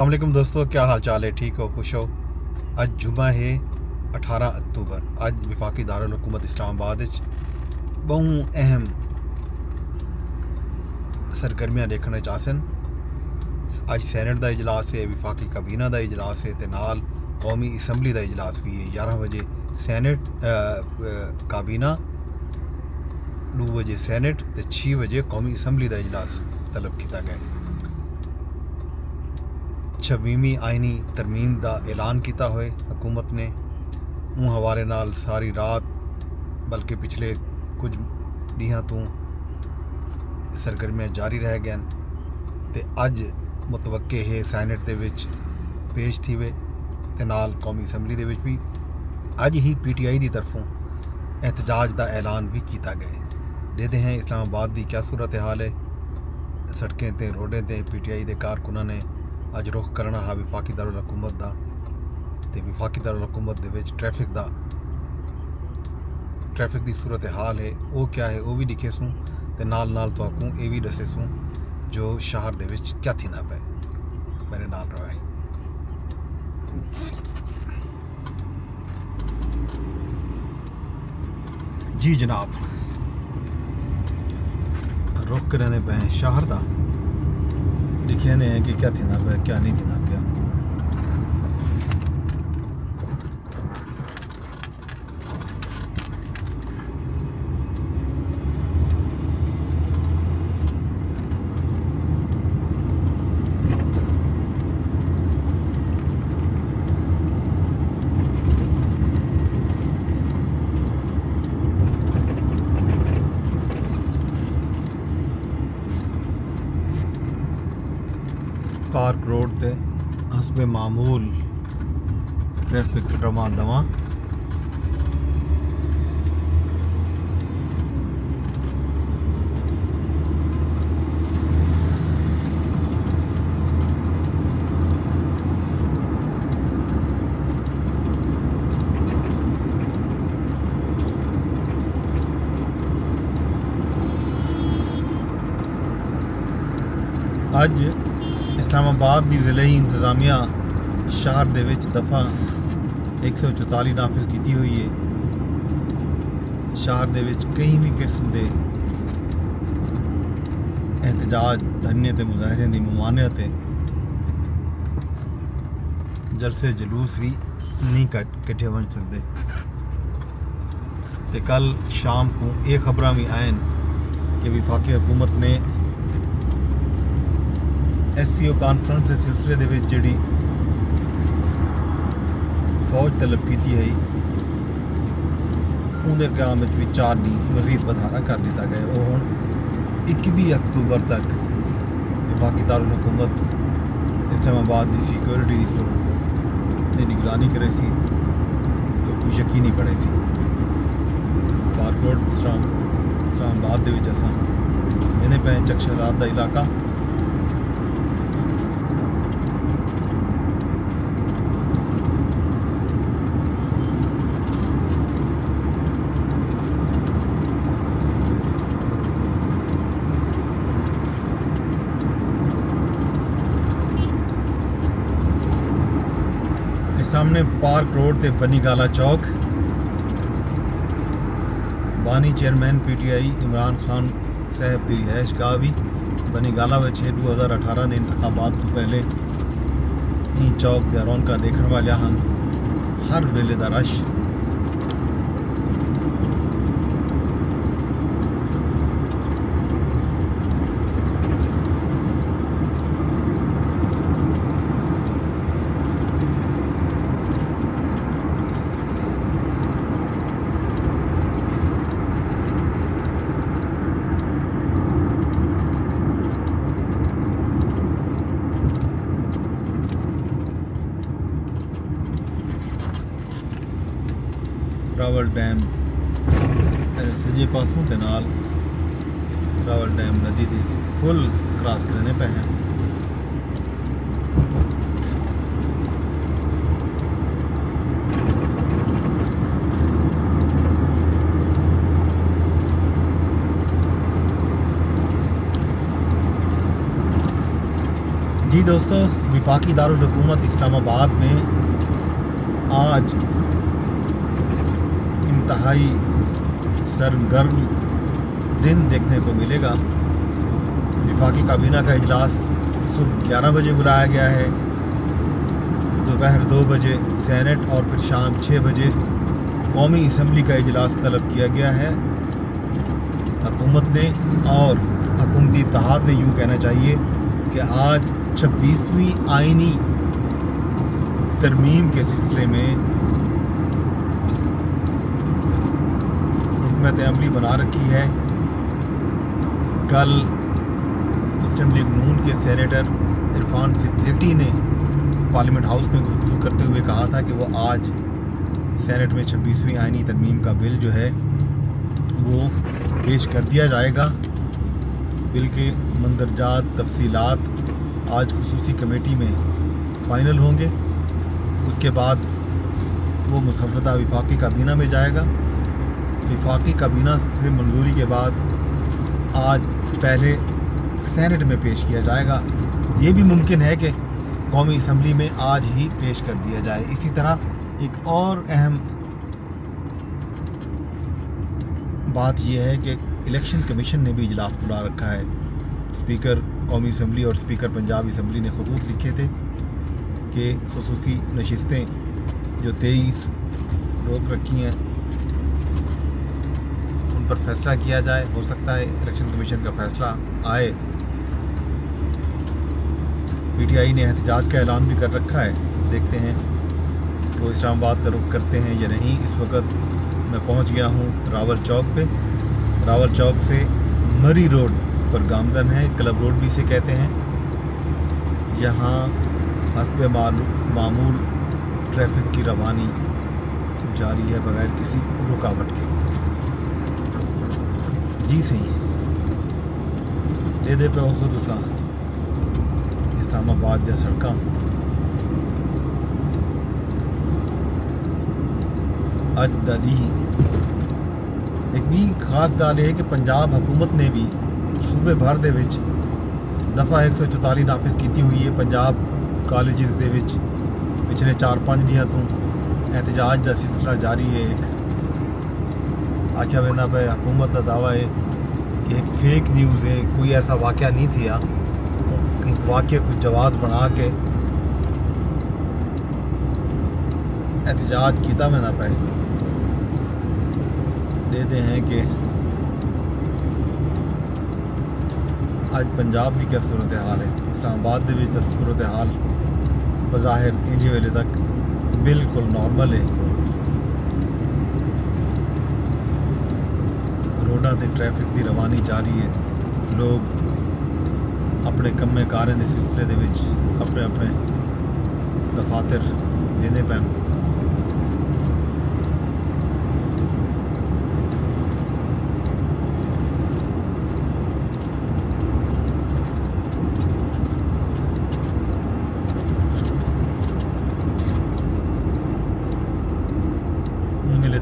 अस्सलामुअलैकुम दोस्तों, क्या हाल चाल है? ठीक हो, खुश हो? आज जुमा है 18 अक्तूबर। आज विफाकी दारुल हुकूमत इस्लामाबाद बहु अहम सरगर्मियां देखने चाहसन। आज सैनट का इजलास है, विफाकी काबीना का इजलास है, तो नाल कौमी असैंबली का इजलास भी है। 11 बजे सैनट काबीना, 2 बजे सैनट तो 6 बजे कौमी असैंबली का इजलास तलब किया गया। 26वीं आइनी तरमीम का ऐलान किया हुए हुकूमत ने। उन हवाले नाल सारी रात बल्कि पिछले कुछ दिहां तो सरगर्मियां जारी रह गए ते अज मुतवक्के है सैनट दे विच पेश थी वे ते नाल कौमी असैंबली दे विच भी अज ही PTI की तरफों एहतजाज का ऐलान भी किया गया। देखते हैं इस्लामाबाद की क्या सूरत हाल है। सड़कें ते रोडें ते PTI के कारकुनां ने अज रुख करना हा विफाकी दारुल हुकूमत का, ते विफाकी दारुल हुकूमत दे विच ट्रैफिक की सूरत हाल है वो क्या है वो भी दिखे सूँ, ते नाल नाल तुहाकू ये भी दसे सूँ जो शहर दे विच क्या थींदा पे। मेरे नाल रहो है। जी जनाब, रुख करने पे शहर का दिखे ने कि क्या थींदा पे क्या नहीं थींदा पिया। पार्क रोड ते हसबे मामूल ट्रैफिक रवां दवां। अज इस्लामाबाद की ज़िले इंतजामिया शहर दे विच दफ़ा 144 नाफिज की हुई है। शहर दे विच कई भी किस्म के एहतजाज धरने ते मुजाहरे की ममानियत है। जलसे जलूस भी नहीं कट्ठे बन सकते। ते कल शाम को ये खबर भी आयन कि विफाकी हुकूमत ने SCO कॉन्फ्रेंस के सिलसिले दे विच जिहड़ी फौज तलब की है उनके क्याम भी 4 दी मजीद वधारा कर दिता गया। वो हुण 21 अक्तूबर तक विफाकी दारुल हुकूमत इस्लामाबाद की सिक्योरिटी की निगरानी करे सी जो कुछ यकीनी बने सी। पार्क रोड इस्लामाबाद दे विच असां इन्हें पे चकशाजाद का इलाका सामने पार्क रोड ते बनी गाला चौक बानी चेयरमैन PTI इमरान खान साहब की रिहाइश गाह भी बनी गाला में 2018 के इंतखाबात तो पहले ई चौक या रौनक देखने वाले हैं हर वेले का रश। रावल डैम सजे पासों के नाल रावल डैम नदी की पुल क्रॉस करने पे हैं। जी दोस्तों, वफाकी दारुल हुकूमत इस्लामाबाद में आज इंतहाई सरगर्म दिन देखने को मिलेगा। वफाकी काबीना का इजलास सुबह 11 बजे बुलाया गया है, दोपहर 2 बजे सेनेट और फिर शाम 6 बजे कौमी असम्बली का इजलास तलब किया गया है। हुकूमत ने और हुकूमती इत्तेहाद ने यूँ कहना चाहिए कि आज 26वीं आइनी तरमीम के सिलसिले में हिकमत अमली बना रखी है। कल मुस्लिम लीग नून के सेनेटर इरफान सिद्दीकी ने पार्लियामेंट हाउस में गुफ्तगू करते हुए कहा था कि वो आज सेनेट में 26वीं आइनी तरमीम का बिल जो है वो पेश कर दिया जाएगा। बिल के मंदरजात तफसीलात आज खुसूसी कमेटी में फ़ाइनल होंगे। उसके बाद वो मुसव्वदा वफाकी काबीना में जाएगा। वफाकी काबीना से मंजूरी के बाद आज पहले सेनेट में पेश किया जाएगा। ये भी मुमकिन है कि कौमी असम्बली में आज ही पेश कर दिया जाए। इसी तरह एक और अहम बात यह है कि इलेक्शन कमीशन ने भी इजलास बुला रखा है। स्पीकर कौमी असम्बली और स्पीकर पंजाब असम्बली ने खतूत लिखे थे कि खुसूसी नशिस्तें जो 23 रोक रखी हैं उन पर फैसला किया जाए। हो सकता है इलेक्शन कमीशन का फैसला आए। पीटीआई ने एहतजाज का ऐलान भी कर रखा है। देखते हैं कि वो इस्लामाबाद का रुख करते हैं या नहीं। इस वक्त मैं पहुंच गया हूं रावल चौक पे। रावल चौक से मरी रोड पर गामदन है, क्लब रोड भी इसे कहते हैं। यहाँ हस्बे मामूल ट्रैफिक की रवानी जारी है बगैर किसी रुकावट के। जी सही दे पे औसत सा इस्लामाबाद या सड़क अज दी एक भी खास गल है कि पंजाब हुकूमत ने भी सूबे भर दे विच दफ़ा 144 नाफिज की हुई है। पंजाब कॉलेजिस दे विच पिछले 4-5 दिनों तो एहतजाज का सिलसिला जारी है। एक आख्या वेंदा पे हुकूमत का दावा है कि एक फेक न्यूज़ है, कोई ऐसा वाक़या नहीं थिया। वाक़या कुछ जवाब बना के एहतजाज किया वेंदा पे देते हैं कि आज पंजाब की क्या सूरत हाल है। इस्लामाबाद के विच सूरत हाल बज़ाहिर इंज वेले तक बिल्कुल नॉर्मल है। रोडों पर ट्रैफिक की रवानी जारी है। लोग अपने कम्मे कारें के सिलसिले दे विच अपने अपने दफातर देने पैन।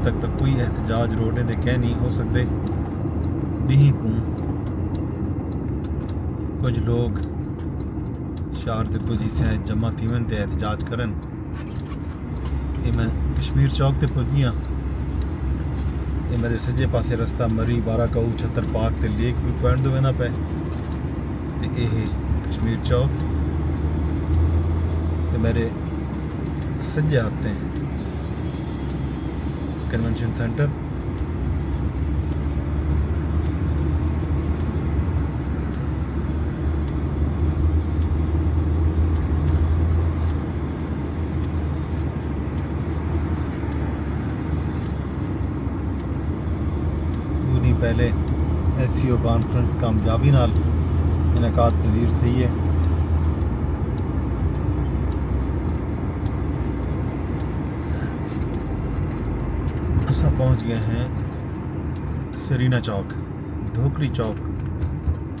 तक तो कोई एहतजाज रोडे दे कह नहीं हो सकते। नहीं को कुछ लोग शहर के कुछ हिस्से जमा थीवन ते एहतजाज करन। ये मैं कश्मीर चौक ते पुजी हाँ। ये मेरे सज्जे पासे रस्ता मरी 12 काऊ छत्तर पार्क ते लेक व्यू पॉइंट दो वेना पे ते ये कश्मीर चौक ते मेरे सज्जे हाथ कन्वेंशन सेंटर। पूरी पहले SEO कॉन्फ्रेंस कामयाबी नाल इनकाद पजीर थी है। असा पहुँच गए हैं सरीना चौक, ढोकड़ी चौक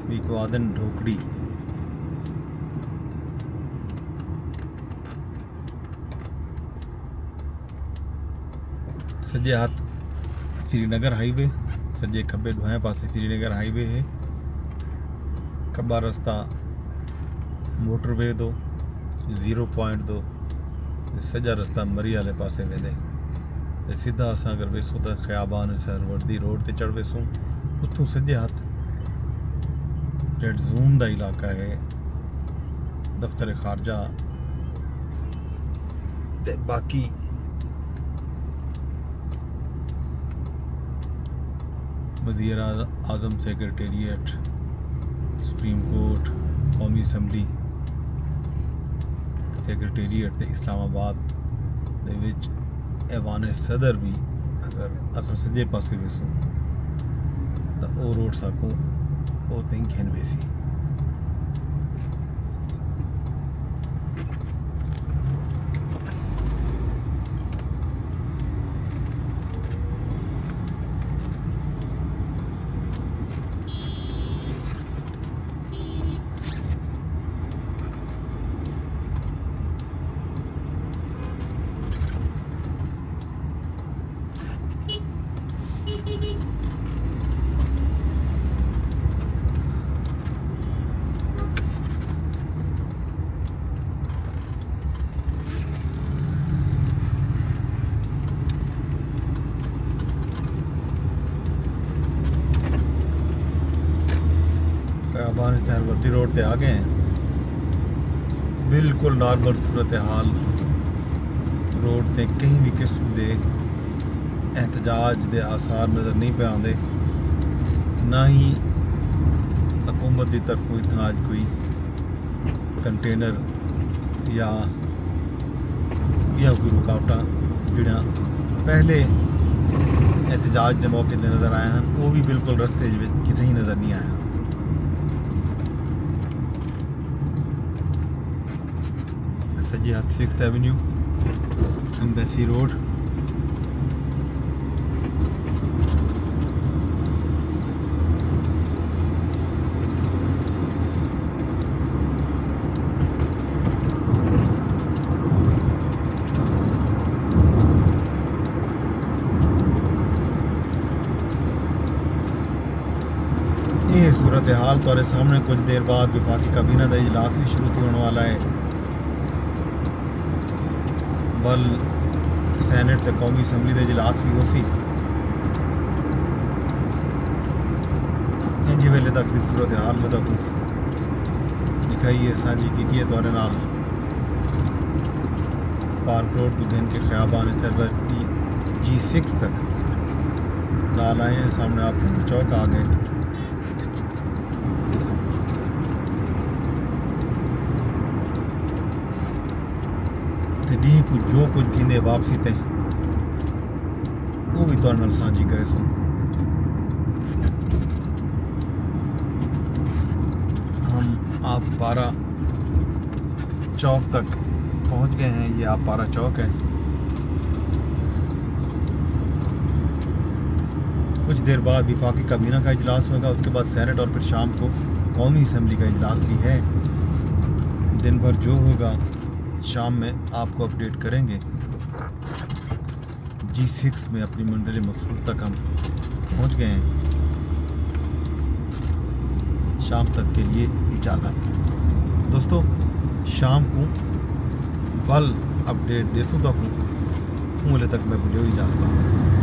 बीकवादन ढोकड़ी। सज्जे हाथ श्रीनगर हाईवे, सज्जे खब्बे दुआएं पासे श्रीनगर हाईवे है। खब्बा रास्ता मोटरवे दो 0.2 सजा रस्ता मरी वाले पासे वेंदे ते सीधा असां अगर वेसूं त ख़याबान सहरवर्दी रोड ते चढ़ वेसूं उतों सजे हथ रेड ज़ोन का इलाका है दफ्तर खारजा ते बाकी वज़ीर आज़म सेक्रेटेरिएट सुप्रीम कोर्ट कौमी असैंबली सेक्रेटेरिएट ते इस्लामाबाद दे विच ऐवान सदर भी अगर असां सजे पासे वेसूं तो वो रोड साकूं वो तीन खेन वेसी ख़याबान सहरवर्दी रोड ते आ गए हैं। बिल्कुल नॉर्मल सूरत हाल रोड ते कहीं भी किस्म के एहतजाज के आसार नज़र नहीं पे आते ना ही हुकूमत की तरफों इतना अज कोई कंटेनर या कोई रुकावट जोड़ा पहले एहतजाज के मौके पर नज़र आए हैं वो भी बिल्कुल रस्ते कितने ही नज़र नहीं आया। सजी हथ 6th एवेन्यू एम्बेसी रोड ये सूरत हाल तौर सामने कुछ देर बाद विफाकी काबीना का इजलास भी शुरू होने वाला है। वल सैनेट ते कौमी असैंबली का इजलास भी हो सी इंज वेले तक की सूरत हाल में तक दिखाई साझी की है तौर नाल पार्क रोड तो दिन के ख़याबान सहरवर्दी G6 तक नाल आए हैं। सामने आप चौक आ गए डी कुछ जो कुछ थी वापसी ते वो भी तौर नाल साझी करे सो। हम आप पारा चौक तक पहुंच गए हैं। ये आप पारा चौक है। कुछ देर बाद विफाकी काबीना का इजलास होगा, उसके बाद सैनेट और फिर शाम को कौमी असैंबली का इजलास भी है। दिन भर जो होगा शाम में आपको अपडेट करेंगे। G6 में अपनी मंजिल मकसूद तक हम पहुंच गए हैं। शाम तक के लिए इजाज़त दोस्तों। शाम को वल अपडेट देसूँ तक मैं वीडियो इजाज़त।